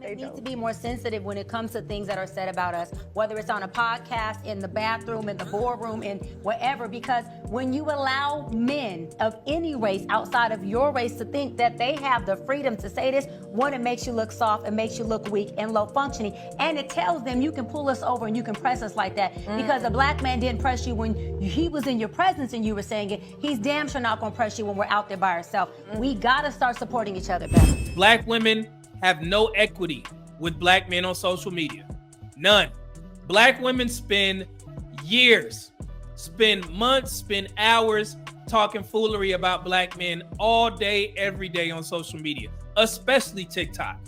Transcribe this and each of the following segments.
They need to be more sensitive when it comes to things that are said about us, whether it's on a podcast, in the bathroom, in the boardroom, in wherever, because when you allow men of any race outside of your race to think that they have the freedom to say this, one, it makes you look soft, it makes you look weak and low functioning, and it tells them you can pull us over and you can press us like that, because a black man didn't press you when he was in your presence and you were saying it. He's damn sure not gonna press you when we're out there by ourselves. We gotta start supporting each other better. Black women have no equity with black men on social media. None. Black women spend years, spend months, spend hours talking foolery about black men all day, every day on social media, especially TikTok.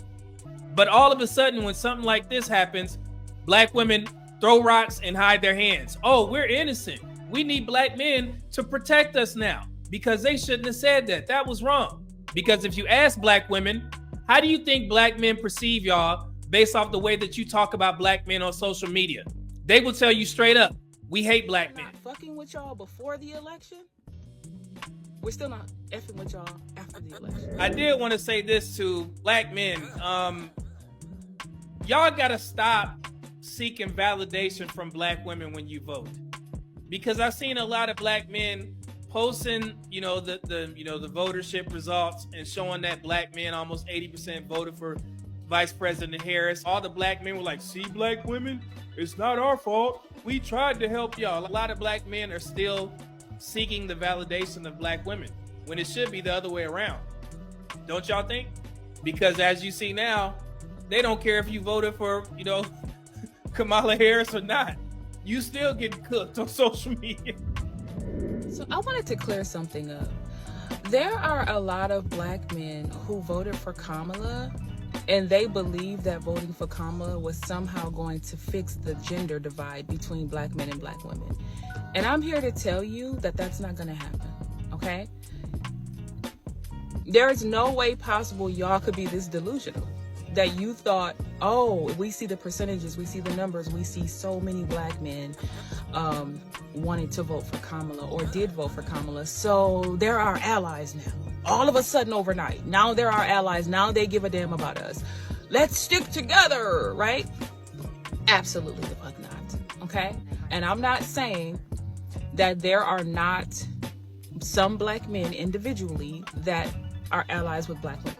But all of a sudden, when something like this happens, black women throw rocks and hide their hands. Oh, we're innocent. We need black men to protect us now because they shouldn't have said that. That was wrong. Because if you ask black women, how do you think black men perceive y'all based off the way that you talk about black men on social media? They will tell you straight up, we hate black men. Not fucking with y'all before the election. We're still not effing with y'all after the election. I did want to say this to black men. Y'all gotta stop seeking validation from black women when you vote. Because I've seen a lot of black men posting, the votership results and showing that black men, almost 80% voted for Vice President Harris. All the black men were like, see, black women, it's not our fault. We tried to help y'all. A lot of black men are still seeking the validation of black women when it should be the other way around. Don't y'all think? Because as you see now, they don't care if you voted for, Kamala Harris or not. You still get cooked on social media. So I wanted to clear something up. There are a lot of black men who voted for Kamala and they believe that voting for Kamala was somehow going to fix the gender divide between black men and black women. And I'm here to tell you that that's not going to happen, okay? There is no way possible y'all could be this delusional that you thought, oh, we see the percentages, we see the numbers, we see so many black men wanting to vote for Kamala or did vote for Kamala, so they're our allies now. All of a sudden overnight, now they're our allies, now they give a damn about us. Let's stick together, right? Absolutely the fuck not, okay? And I'm not saying that there are not some black men individually that are allies with black women.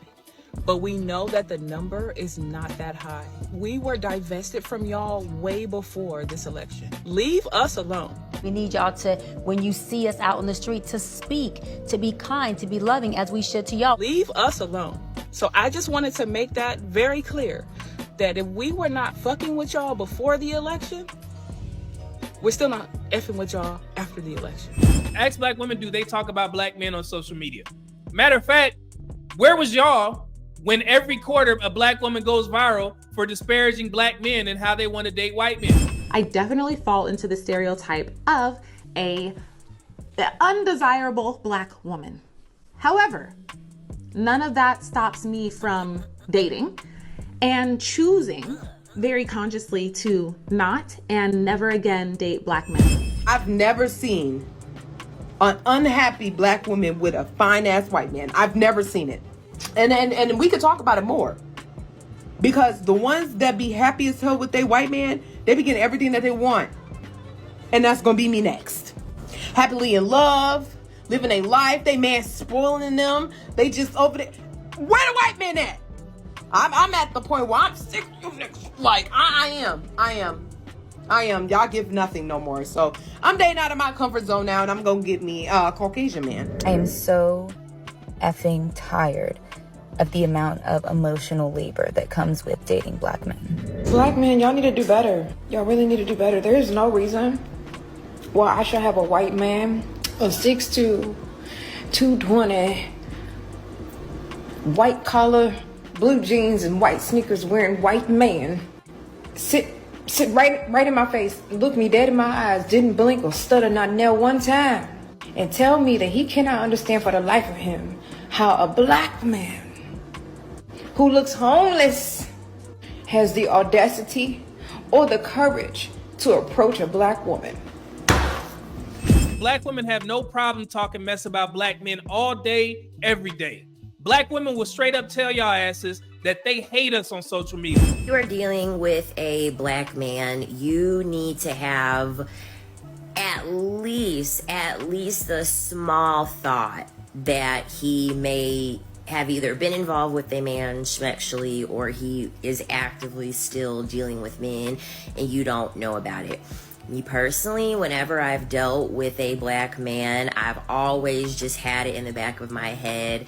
But we know that the number is not that high. We were divested from y'all way before this election. Leave us alone. We need y'all to, when you see us out on the street, to speak, to be kind, to be loving as we should to y'all. Leave us alone. So I just wanted to make that very clear, that if we were not fucking with y'all before the election, we're still not effing with y'all after the election. Ask black women, do they talk about black men on social media? Matter of fact, where was y'all when every quarter a black woman goes viral for disparaging black men and how they want to date white men? I definitely fall into the stereotype of an undesirable black woman. However, none of that stops me from dating and choosing very consciously to not and never again date black men. I've never seen an unhappy black woman with a fine ass white man. I've never seen it. And we could talk about it more, because the ones that be happy as hell with their white man, they be getting everything that they want, and that's gonna be me next. Happily in love, living a life, they man spoiling them, they just over there. Where the white man at? I'm at the point where I'm sick of you niggas. Like I am. Y'all give nothing no more. So I'm dating out of my comfort zone now, and I'm gonna get me a Caucasian man. I am so effing tired of the amount of emotional labor that comes with dating black men. Black men, y'all need to do better. Y'all really need to do better. There is no reason why I should have a white man, a 6'2", 220, white collar, blue jeans and white sneakers wearing white man, sit right in my face, look me dead in my eyes, didn't blink or stutter not nail one time, and tell me that he cannot understand for the life of him how a black man who looks homeless has the audacity or the courage to approach a black woman. Black women have no problem talking mess about black men all day, every day. Black women will straight up tell y'all asses, that they hate us on social media. If you are dealing with a black man, you need to have at least a small thought that he may have either been involved with a man sexually or he is actively still dealing with men and you don't know about it. Me personally, whenever I've dealt with a black man, I've always just had it in the back of my head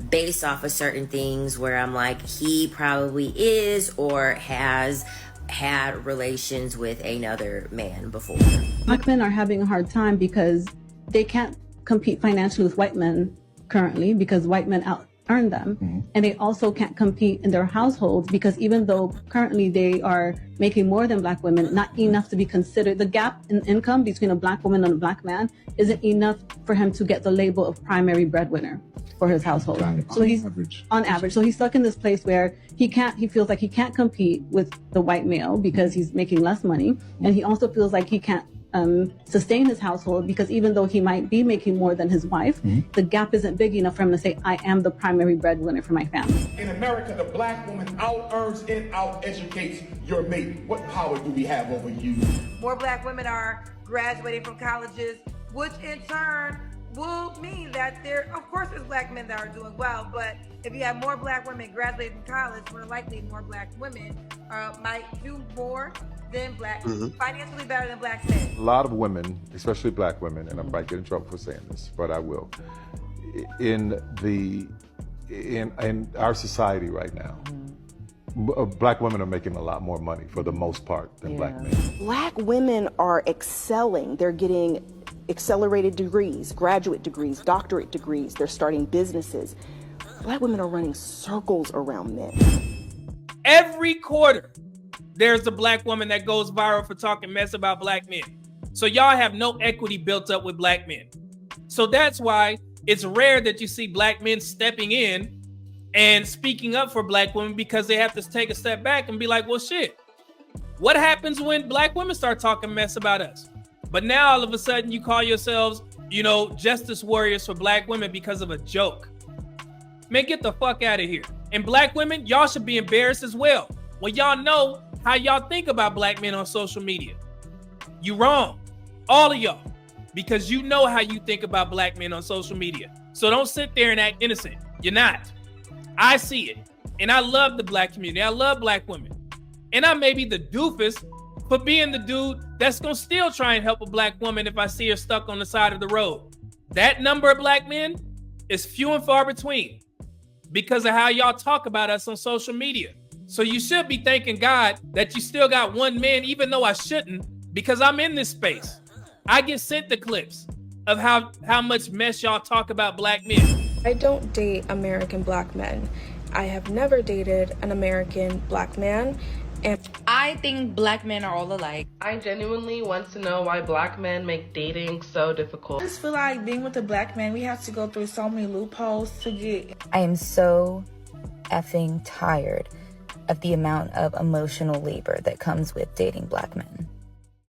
based off of certain things where I'm like, he probably is or has had relations with another man before. Black men are having a hard time because they can't compete financially with white men currently because white men out-earn them. And they also can't compete in their households because even though currently they are making more than black women, not enough to be considered. The gap in income between a black woman and a black man isn't enough for him to get the label of primary breadwinner for his household. So he's on average. So he's stuck in this place where he feels like he can't compete with the white male because he's making less money. And he also feels like he can't sustain his household because even though he might be making more than his wife, the gap isn't big enough for him to say, I am the primary breadwinner for my family. In America, the black woman out-earns and out-educates your mate. What power do we have over you? More black women are graduating from colleges, which in turn will mean that of course there's black men that are doing well, but if you have more black women graduating from college, more likely more black women might do more than black, financially better than black men. A lot of women, especially black women, and I might get in trouble for saying this, but I will, in our society right now, black women are making a lot more money for the most part than black men. Black women are excelling. They're getting accelerated degrees, graduate degrees, doctorate degrees. They're starting businesses. Black women are running circles around men. Every quarter, there's a black woman that goes viral for talking mess about black men. So y'all have no equity built up with black men. So that's why it's rare that you see black men stepping in and speaking up for black women, because they have to take a step back and be like, well, shit, what happens when black women start talking mess about us? But now all of a sudden you call yourselves, justice warriors for black women because of a joke. Man, get the fuck out of here. And black women, y'all should be embarrassed as well when y'all know how y'all think about black men on social media. You wrong, all of y'all, because you know how you think about black men on social media. So don't sit there and act innocent. You're not. I see it. And I love the black community. I love black women. And I may be the doofus for being the dude that's gonna still try and help a black woman if I see her stuck on the side of the road. That number of black men is few and far between because of how y'all talk about us on social media. So you should be thanking God that you still got one man, even though I shouldn't, because I'm in this space. I get sent the clips of how much mess y'all talk about black men. I don't date American black men. I have never dated an American black man. And I think black men are all alike. I genuinely want to know why black men make dating so difficult. I just feel like being with a black man, we have to go through so many loopholes to get. I am so effing tired of the amount of emotional labor that comes with dating black men.